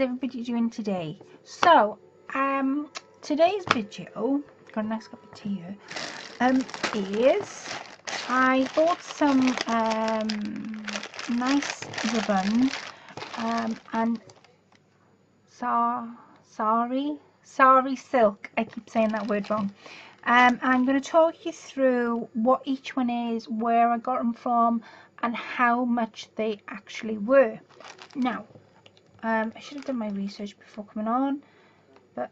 everybody doing today? So today's video, got a nice cup of tea here, is I bought some nice ribbon and sari silk. I keep saying that word wrong. I'm going to talk you through what each one is, where I got them from, and how much they actually were. Now, I should have done my research before coming on, but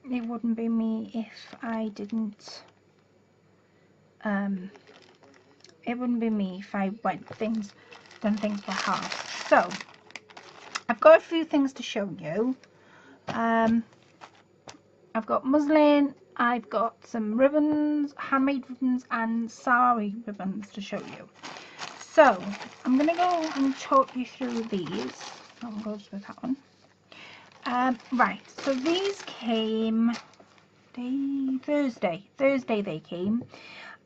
it wouldn't be me if I didn't. It wouldn't be me if I done things by half. So, I've got a few things to show you. I've got muslin, I've got some ribbons, handmade ribbons, and sari ribbons to show you. So, I'm going to go and talk you through these. That goes with that one. Right, so these came Thursday they came,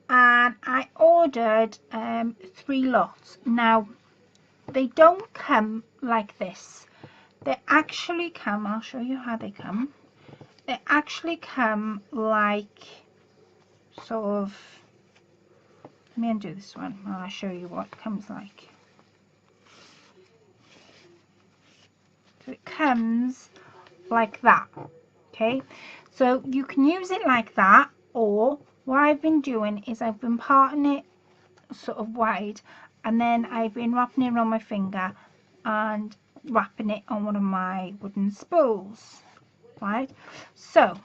and I ordered 3 lots. Now, they don't come like this. They actually come, I'll show you how they come. They actually come like sort of, let me undo this one and I'll show you what it comes like. So it comes like that, okay? So you can use it like that, or what I've been doing is I've been parting it sort of wide, and then I've been wrapping it around my finger and wrapping it on one of my wooden spools, right? So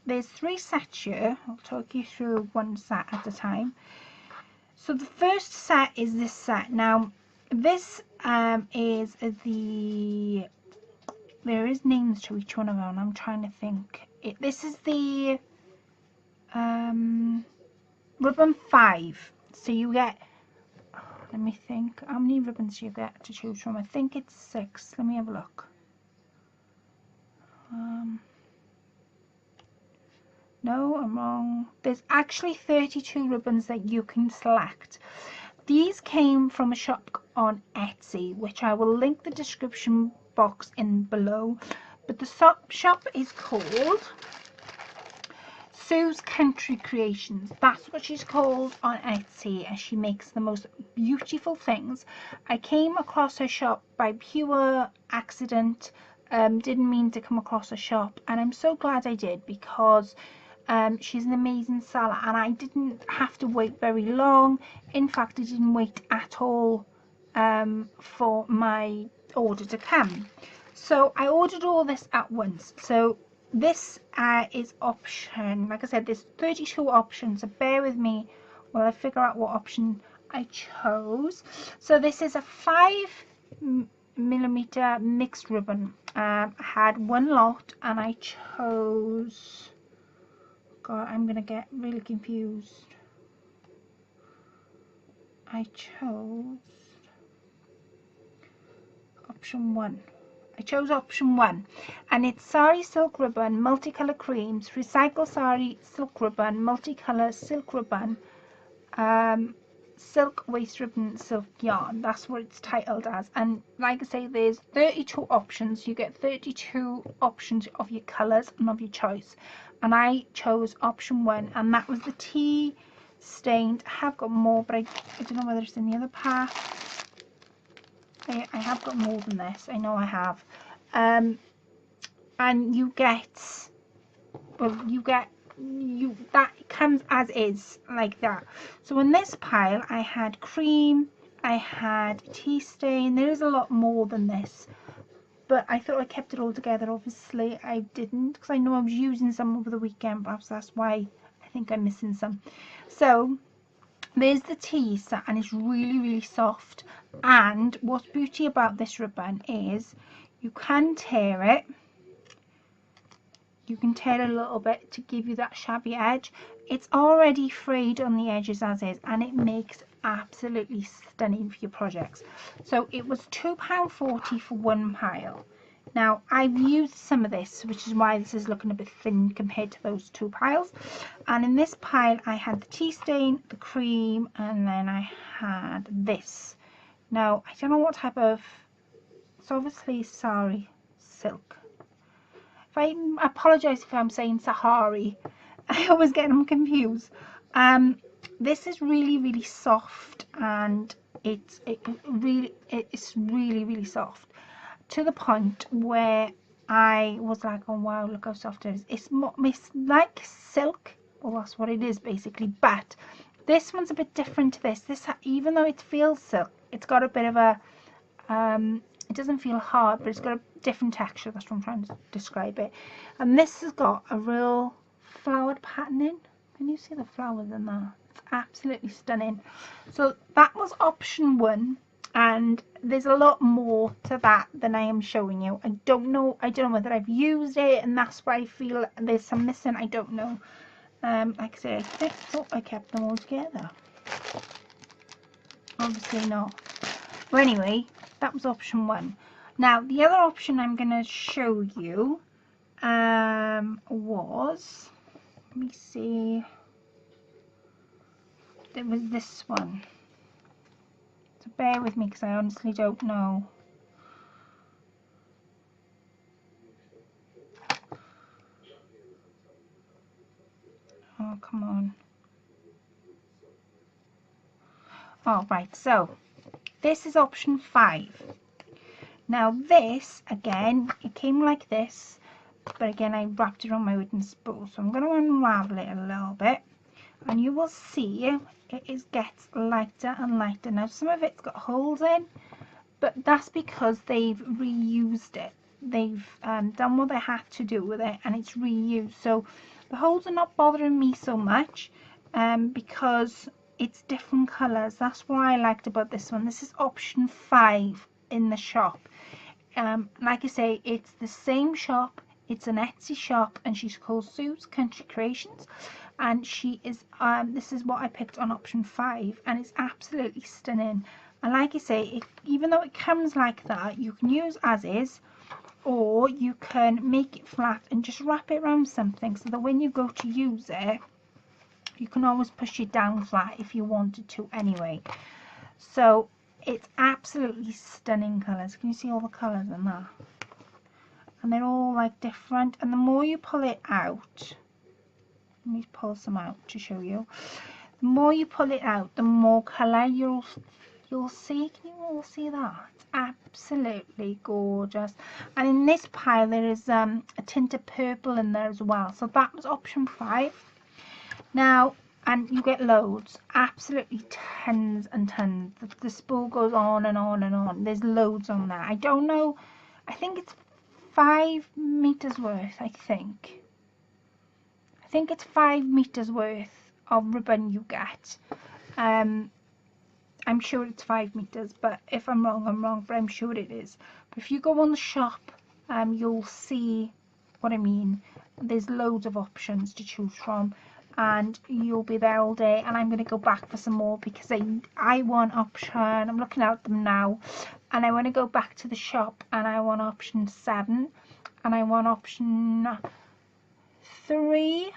there's 3 sets here. I'll talk you through one set at a time. So the first set is this set. Now this is the, there is names to each one of them. I'm trying to think. This is the ribbon 5. So you get, let me think, how many ribbons you get to choose from? I think it's 6. Let me have a look. No, I'm wrong. There's actually 32 ribbons that you can select. These came from a shop on Etsy, which I will link the description box in below. But the shop is called Sue's Country Kreations. That's what she's called on Etsy, and she makes the most beautiful things. I came across her shop by pure accident. Didn't mean to come across her shop, and I'm so glad I did, because she's an amazing seller, and I didn't have to wait very long. In fact, I didn't wait at all for my order to come. So I ordered all this at once. So this is option, like I said, there's 32 options, so bear with me while I figure out what option I chose. So this is a 5mm mixed ribbon. I had 1 lot, and I chose, God, I'm gonna get really confused. I chose option 1. I chose option 1, and it's sari silk ribbon, multicolour creams, recycled sari silk ribbon, multicolour silk ribbon, silk waist ribbon, silk yarn. That's what it's titled as. And like I say, there's 32 options. You get 32 options of your colours and of your choice, and I chose option 1, and that was the tea stained. I have got more, but I don't know whether it's in the other pack. I have got more than this, I know I have. And you get, well, that comes as is, like that. So in this pile I had cream, I had tea stain. There is a lot more than this, but I thought I kept it all together. Obviously I didn't, because I know I was using some over the weekend. Perhaps that's why I think I'm missing some. So there's the tea set, and it's really soft. And what's beauty about this ribbon is you can tear it. You can tear it a little bit to give you that shabby edge. It's already frayed on the edges as is, and it makes absolutely stunning for your projects. So it was £2.40 for 1 pile. Now I've used some of this, which is why this is looking a bit thin compared to those 2 piles. And in this pile I had the tea stain, the cream, and then I had this. Now I don't know what type of, it's obviously sari silk. I apologise if I'm saying Sahari. I always get them confused. This is really soft, and it's really soft, to the point where I was like, oh wow, look how soft it is. It's like silk. Well, that's what it is basically, but this one's a bit different to this. Even though it feels silk, it's got a bit of a it doesn't feel hard, but it's got a different texture. That's what I'm trying to describe it. And this has got a real flowered patterning. Can you see the flowers in there? It's absolutely stunning. So that was option 1, and there's a lot more to that than I am showing you. I don't know whether I've used it and that's why I feel there's some missing. I don't know. Like I say, I thought I kept them all together. Obviously not. But anyway, that was option 1. Now the other option I'm going to show you was, let me see, there was this one. So bear with me because I honestly don't know. Oh, come on. Oh, right, so this is option 5. Now this, again, it came like this, but again I wrapped it on my wooden spool. So I'm going to unravel it a little bit, and you will see it gets lighter and lighter. Now some of it's got holes in, but that's because they've reused it. They've done what they had to do with it, and it's reused. So the holes are not bothering me so much because it's different colours. That's what I liked about this one. This is option 5 in the shop. Like I say, it's the same shop. It's an Etsy shop, and she's called Sue's Country Kreations, and she is this is what I picked on option 5, and it's absolutely stunning. And like I say, even though it comes like that, you can use as is, or you can make it flat and just wrap it around something so that when you go to use it, you can always push it down flat if you wanted to anyway. So it's absolutely stunning colours. Can you see all the colours in there? And they're all like different, and the more you pull it out, let me pull some out to show you. The more you pull it out, the more colour you'll see. Can you all see that? It's absolutely gorgeous. And in this pile there is a tint of purple in there as well. So that was option 5. Now, and you get loads, absolutely tons and tons. The spool goes on and on and on. There's loads on there. I don't know, I think it's 5 meters worth. I think it's 5 meters worth of ribbon you get. I'm sure it's 5 meters, but if I'm wrong, I'm wrong, but I'm sure it is. But if you go on the shop, you'll see what I mean. There's loads of options to choose from, and you'll be there all day. And I'm going to go back for some more because I want option, I'm looking at them now, and I want to go back to the shop, and I want option 7, and I want option 3.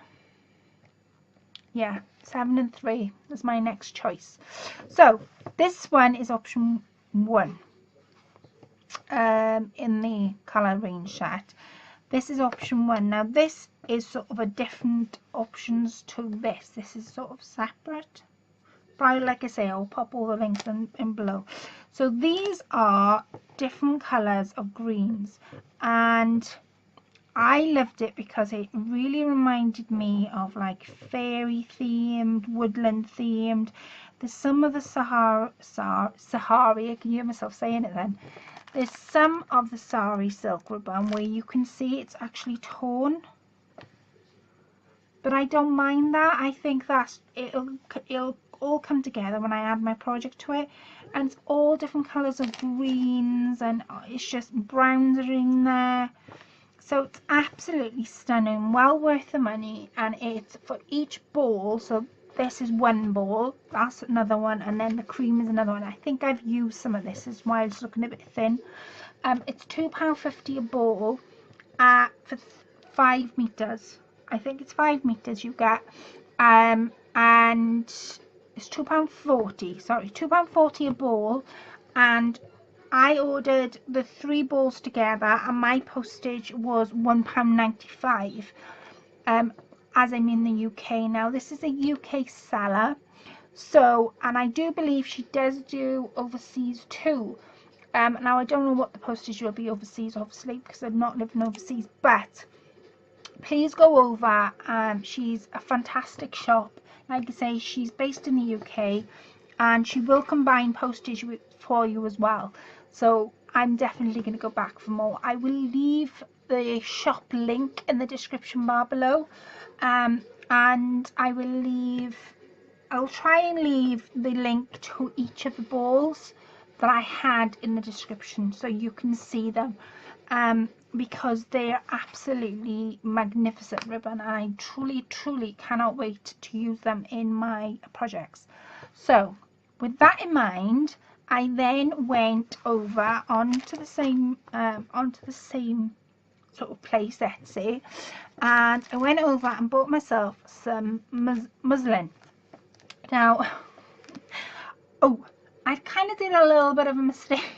Yeah, 7 and 3 is my next choice. So this one is option 1 in the colour range set. This is option 1. Now this is sort of a different options to this. This is sort of separate. But like I say, I'll pop all the links in below. So these are different colours of greens, and I loved it because it really reminded me of like fairy themed, woodland themed. There's some of the Sahari, I can hear myself saying it then. There's some of the sari silk ribbon where you can see it's actually torn. But I don't mind that. I think that it'll all come together when I add my project to it. And it's all different colours of greens, and it's just browns are in there. So it's absolutely stunning, well worth the money. And it's for each ball. So this is one ball, that's another one, and then the cream is another one. I think I've used some of this, is why it's looking a bit thin. It's £2.50 a ball for 5 meters. I think it's 5 meters you get, and it's £2.40. Sorry, £2.40 a ball, and I ordered the 3 balls together and my postage was £1.95, as I'm in the UK. Now this is a UK seller, so, and I do believe she does do overseas too. Now I don't know what the postage will be overseas, obviously, because I'm not living overseas, but please go over. She's a fantastic shop. Like I say, she's based in the UK and she will combine postage for you as well. So I'm definitely going to go back for more. I will leave the shop link in the description bar below, and I'll try and leave the link to each of the balls that I had in the description so you can see them, because they are absolutely magnificent ribbon and I truly cannot wait to use them in my projects. So with that in mind, I then went over onto the same sort of place, Etsy, and I went over and bought myself some muslin. Now, oh, I kind of did a little bit of a mistake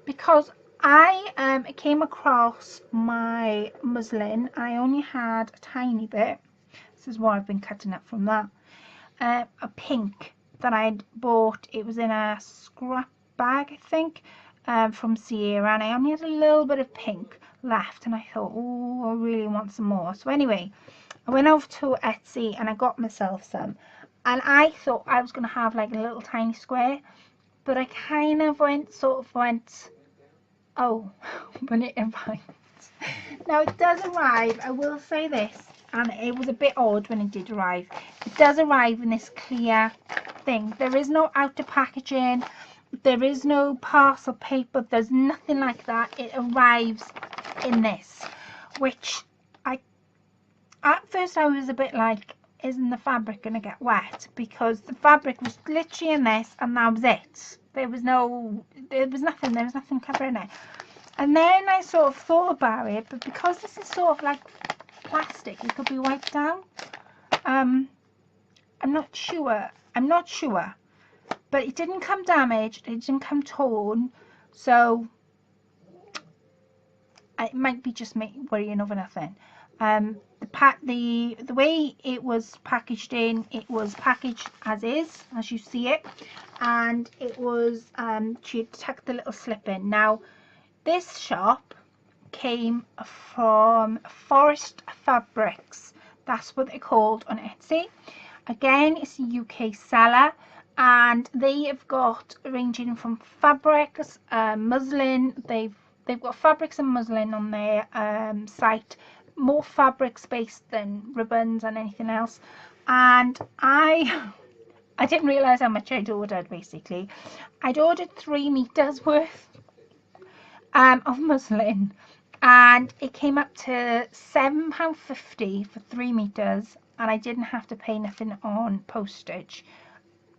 because I came across my muslin. I only had a tiny bit. This is what I've been cutting up from that. A pink that I'd bought. It was in a scrap bag, I think, from Sierra, and I only had a little bit of pink left, and I thought, oh, I really want some more. So anyway, I went over to Etsy and I got myself some, and I thought I was going to have like a little tiny square, but I kind of sort of went, oh, when it arrived. Now it does arrive, I will say this, and it was a bit odd when it did arrive. It does arrive in this clear thing. There is no outer packaging, there is no parcel paper, there's nothing like that. It arrives in this, which at first I was a bit like, isn't the fabric gonna get wet? Because the fabric was literally in this and that was it. There was nothing covering it. And then I sort of thought about it, but because this is sort of like plastic, it could be wiped down. I'm not sure, but it didn't come damaged, it didn't come torn, so it might be just me worrying over nothing. The way it was packaged in, it was packaged as is, as you see it, and it was she tucked the little slip in. Now this shop came from Forrest Fabrics, that's what they're called on Etsy. Again, it's a UK seller, and they have got ranging from fabrics, muslin. They've got fabrics and muslin on their site, more fabrics based than ribbons and anything else. And I didn't realize how much I'd ordered. Basically, I'd ordered 3 meters worth of muslin, and it came up to £7.50 for 3 meters, and I didn't have to pay nothing on postage.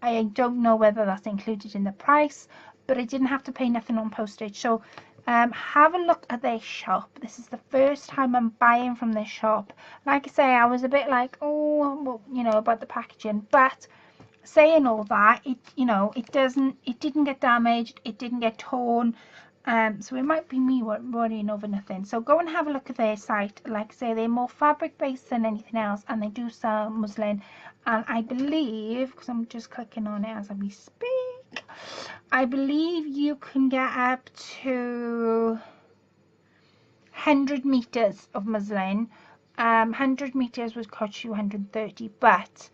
I don't know whether that's included in the price, but I didn't have to pay nothing on postage. So have a look at their shop. This is the first time I'm buying from this shop. Like I say, I was a bit like, oh, well, you know, about the packaging, but saying all that, it didn't get damaged, it didn't get torn. So it might be me worrying over nothing. So go and have a look at their site. Like I say, they're more fabric based than anything else, and they do sell muslin. And I believe, because I'm just clicking on it as we speak, I believe you can get up to 100 meters of muslin. 100 meters would cost you 130, but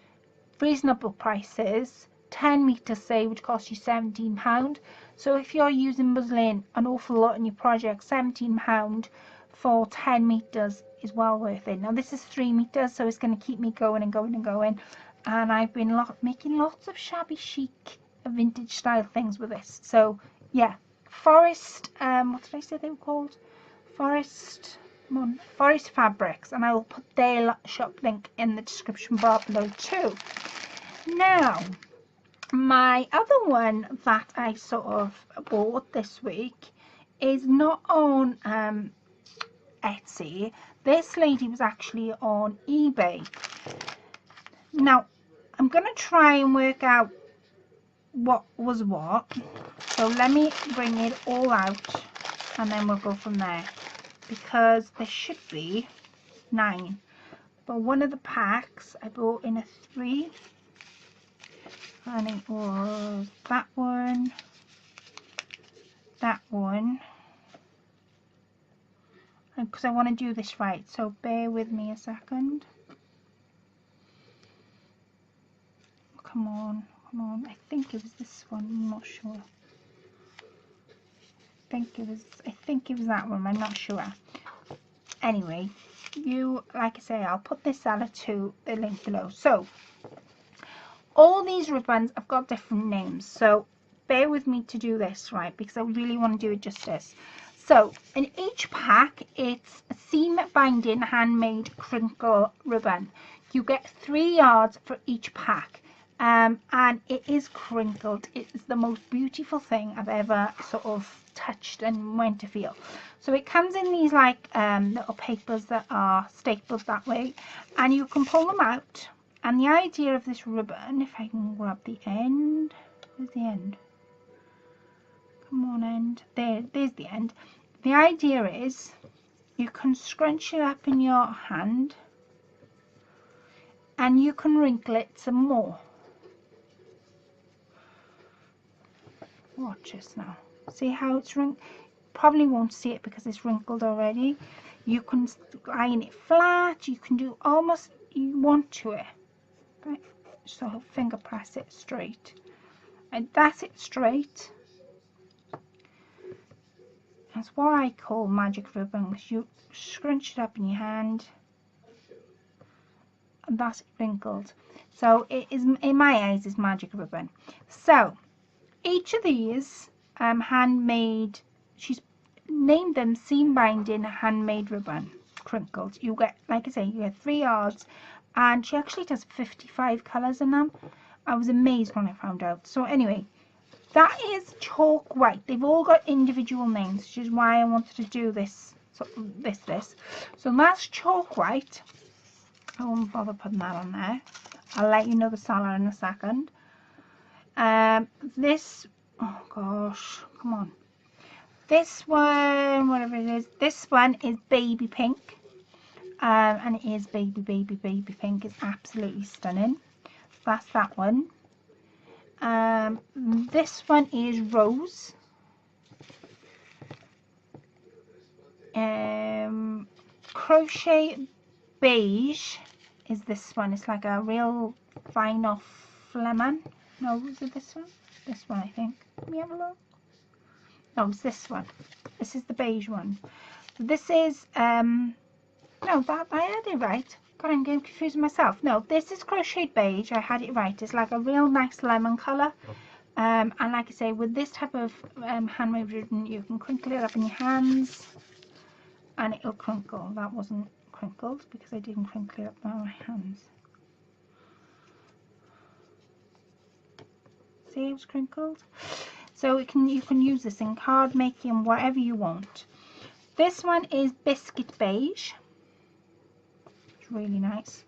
reasonable prices. 10 meters, say, would cost you £17. So if you're using muslin an awful lot in your project, £17 for 10 meters is well worth it. Now this is 3 meters, so it's going to keep me going and going and going. And I've been making lots of shabby chic vintage style things with this. So yeah, Forrest, what did I say they were called? Forrest Fabrics, and I will put their shop link in the description bar below too. Now, my other one that I sort of bought this week is not on Etsy. This lady was actually on eBay. Now, I'm going to try and work out what was what. So let me bring it all out and then we'll go from there, because there should be 9, but one of the packs I bought in a 3, and it was that one, because I want to do this right, so bear with me a second. Come on, I think it was this one, I'm not sure. I think it was that one, I'm not sure. Anyway, like I say, I'll put this seller to the link below. So all these ribbons have got different names, so bear with me to do this right, because I really want to do it justice. So in each pack, it's a seam binding handmade crinkle ribbon. You get 3 yards for each pack, and it is crinkled. It's the most beautiful thing I've ever sort of touched and went to feel. So it comes in these like little papers that are stapled that way, and you can pull them out. And the idea of this ribbon, if I can grab the end, where's the end? Come on, end. There's the end. The idea is you can scrunch it up in your hand and you can wrinkle it some more. Watch this now. See how it's wrinkled? Probably won't see it because it's wrinkled already. You can iron it flat. You can do almost you want to it. Right? So finger press it straight. And that's it straight. That's what I call magic ribbon, because you scrunch it up in your hand and that's wrinkled. So it is, in my eyes, is magic ribbon. So each of these handmade, she's named them seam binding handmade ribbon crinkled. You get, like I say, you get 3 yards, and she actually does 55 colours in them. I was amazed when I found out. So anyway, that is chalk white. They've all got individual names, which is why I wanted to do this. So that's chalk white. I won't bother putting that on there. I'll let you know the seller in a second. This, oh gosh, come on. This one, whatever it is, this one is baby pink. And it is baby pink. It's absolutely stunning. So that's that one. This one is rose. Crochet beige is this one. It's like a real fine off lemon. No, is it this one? This one, I think. Let me have a look. No, it's this one. This is the beige one. This is no, that I had it right. God, I'm getting confused myself. No, this is crocheted beige. I had it right. It's like a real nice lemon colour. And like I say, with this type of handmade ribbon, you can crinkle it up in your hands and it'll crinkle. That wasn't crinkled because I didn't crinkle it up on my hands. See, it was crinkled. So you can use this in card making, whatever you want. This one is biscuit beige. It's really nice.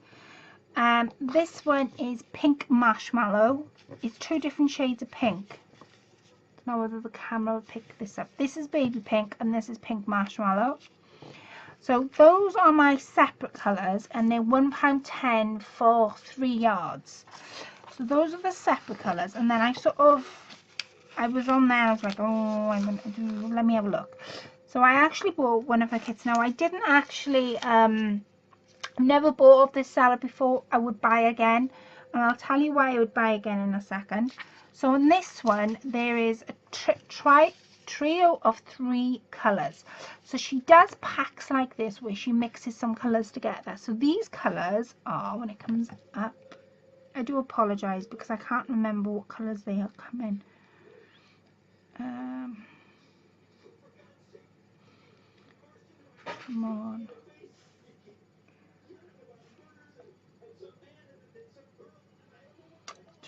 This one is pink marshmallow. It's 2 different shades of pink. I don't know whether the camera will pick this up. This is baby pink and this is pink marshmallow. So those are my separate colours, and they're £1.10 for 3 yards. So those are the separate colours, and then I was on there, I was like, oh, let me have a look. So I actually bought one of her kits. Now I didn't actually, never bought of this seller before. I would buy again, and I'll tell you why I would buy again in a second. So in this one, there is a trio of 3 colours. So she does packs like this where she mixes some colours together. So these colours are, when it comes up, I do apologise because I can't remember what colours they are coming. Come on.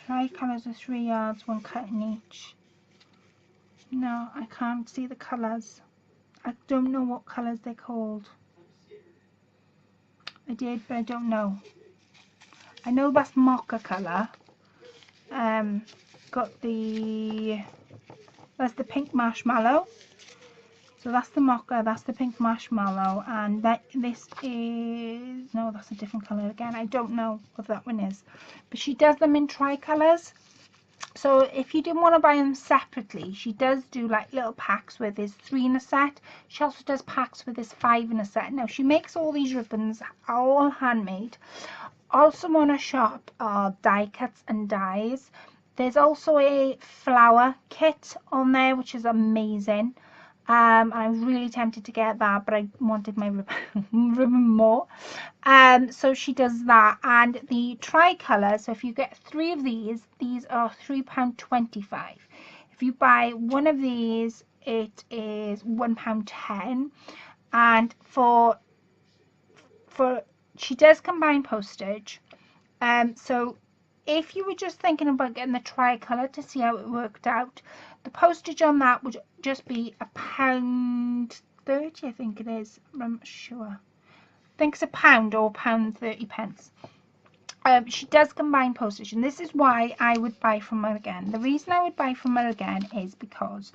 Tri-colours are 3 yards, 1 cut in each. No, I can't see the colours. I don't know what colours they're called. I did, but I don't know. I know that's mocha colour. got that's the pink marshmallow. So that's the mocha, that's the pink marshmallow, and this is, no, that's a different colour again. I don't know what that one is, but she does them in tri-colours. So if you didn't want to buy them separately, she does do like little packs where there's 3 in a set. She also does packs where there's 5 in a set. Now she makes all these ribbons, all handmade. Also on her shop are die cuts and dies. There's also a flower kit on there, which is amazing. I'm really tempted to get that, but I wanted my ribbon more. So she does that, and the tri-colour, so if you get 3 of these are £3.25. If you buy one of these, it is £1.10. And for she does combine postage. So if you were just thinking about getting the tri-colour to see how it worked out, the postage on that would just be £1.30, I think it is. I'm not sure. I think it's £1 or £1.30. She does combine postage, and this is why I would buy from her again. The reason I would buy from her again is because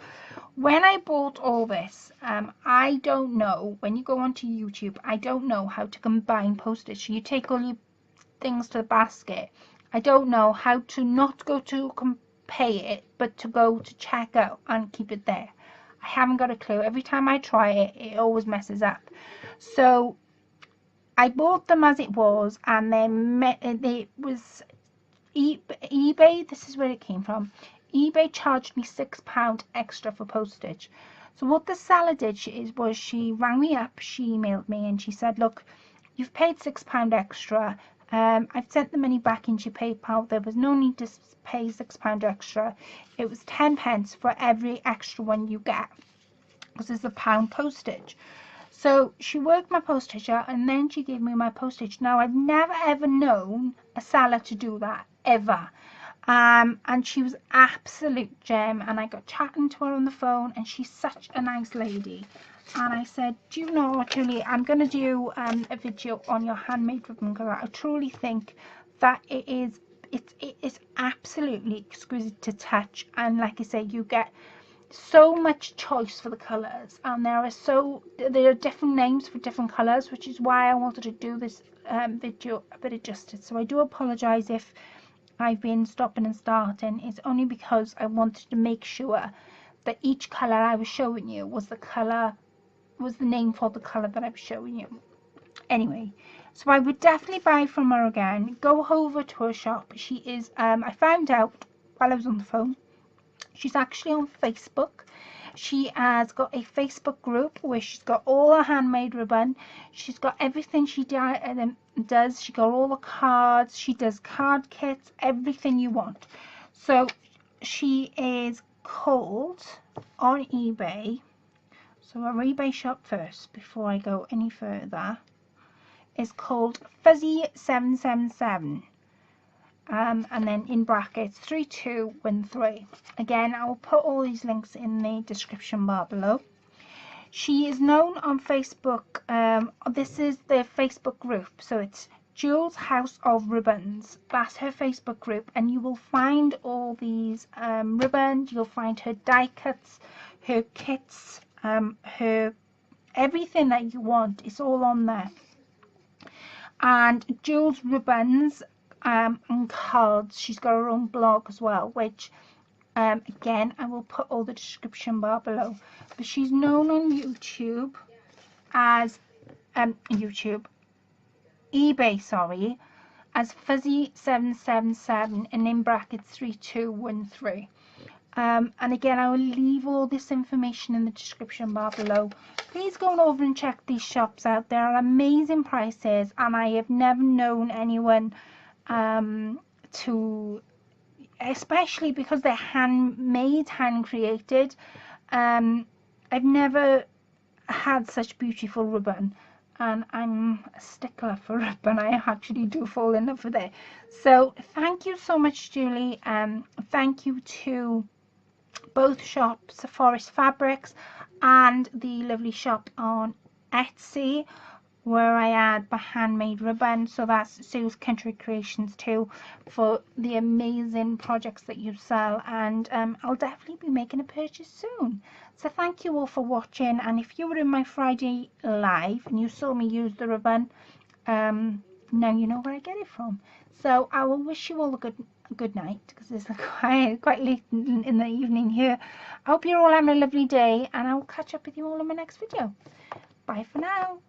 when I bought all this, I don't know, when you go onto YouTube, I don't know how to combine postage. So you take all your things to the basket. I don't know how to not go to pay it, but to go to checkout and keep it there. I haven't got a clue. Every time I try it, it always messes up. So I bought them as it was, and then it was eBay. This is where it came from. eBay charged me £6 extra for postage. So what the seller did was she rang me up, she emailed me, and she said, look, you've paid £6 extra. I've sent the money back into your PayPal. There was no need to pay £6 extra. It was 10p for every extra one you get, because it's £1 postage. So she worked my postage out, and then she gave me my postage. Now, I've never ever known a seller to do that, ever. And she was absolute gem, and I got chatting to her on the phone, and she's such a nice lady. And I said, do you know what, Julie, I'm going to do a video on your handmade ribbon, because I truly think that it's absolutely exquisite to touch. And like I say, you get so much choice for the colours, and there are different names for different colours, which is why I wanted to do this video a bit adjusted. So I do apologise if I've been stopping and starting. It's only because I wanted to make sure that each colour I was showing you was the name for the colour that I was showing you. Anyway, so I would definitely buy from her again. Go over to her shop. She is, I found out while I was on the phone, she's actually on Facebook. She has got a Facebook group where she's got all her handmade ribbon. She's got everything she does. She got all the cards. She does card kits, everything you want. So she is called on eBay. So our eBay shop first, before I go any further, is called Fuzzy777. And then in brackets 3213. Again, I will put all these links in the description bar below. She is known on Facebook. This is the Facebook group, so it's Jules House of Ribbons. That's her Facebook group, and you will find all these ribbons. You'll find her die cuts, her kits, her everything that you want. It's all on there. And Jules Ribbons and cards. She's got her own blog as well, which again I will put all the description bar below. But she's known on YouTube as eBay, sorry, as Fuzzy777, and in brackets 3213. And again, I will leave all this information in the description bar below. Please go over and check these shops out. There are amazing prices, and I have never known anyone to, especially because they're handmade, hand created, I've never had such beautiful ribbon, and I'm a stickler for ribbon. I actually do fall in love with it. So thank you so much, Julie. Thank you to both shops, Forrest Fabrics and the lovely shop on Etsy, where I add my handmade ribbon. So that's Sue's Country Kreations too, for the amazing projects that you sell. And I'll definitely be making a purchase soon. So thank you all for watching. And if you were in my Friday live and you saw me use the ribbon, now you know where I get it from. So I will wish you all a good night, because it's quite late in the evening here. I hope you're all having a lovely day, and I will catch up with you all in my next video. Bye for now.